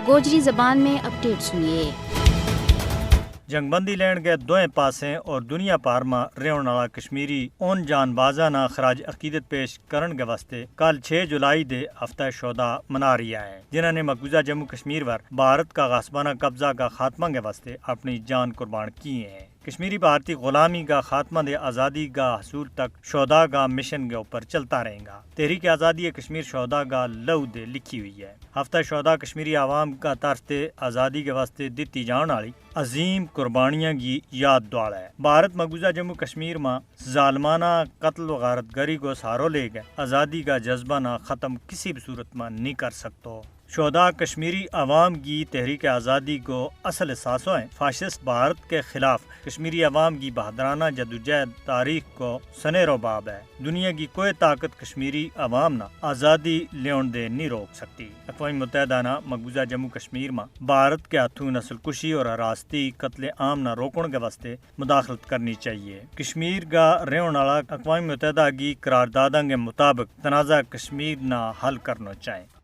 गोजरी ज़बान में अपडेट सुनिए। जंग बंदी लैंड के दोएं पासें और दुनिया पार में रहने वाला कश्मीरी उन जानबाजाना खराज अकीदत पेश करन के वास्ते कल 6 जुलाई दे हफ्ता शोदा मना रहा है, जिन्होंने मकबूजा जम्मू कश्मीर पर भारत का गासबाना कब्जा का खात्मा के वास्ते अपनी जान कुर्बान किए हैं। कश्मीरी भारतीय गुलामी का खात्मा दे आज़ादी का हसूल तक शोदा का मिशन के ऊपर चलता रहेगा। तहरीक आज़ादी कश्मीर शोदा का लहू दे लिखी हुई है। हफ्ता शोदा कश्मीरी आवाम का तरफते आज़ादी के वास्ते दिती जाने वाली अजीम कुर्बानियां की याद द्वारा है। भारत मकबूजा जम्मू कश्मीर में जालमाना कत्ल व गारतगरी को सहारो ले गए आज़ादी का जज्बा ना ख़त्म किसी भी सूरत में नहीं कर सकते। शोदा कश्मीरी अवाम की तहरीक आज़ादी को असल एहसासों है। फाशिस्ट भारत के खिलाफ कश्मीरी अवाम की बहादुराना जदोजहद तारीख को सनेरो बाब है। दुनिया की कोई ताकत कश्मीरी अवाम ना आज़ादी लेन दे नहीं रोक सकती। अक़वाम मुत्तहिदा ना मकबूजा जम्मू कश्मीर में भारत के हाथों नस्ल कुशी और हरासती कत्ले आम ना रोकने के वास्ते मुदाखलत करनी चाहिए। कश्मीर का रहने वाला अक़वाम मुत्तहिदा की करारदादा के मुताबिक तनाज़ा कश्मीर ना हल करना चाहिए।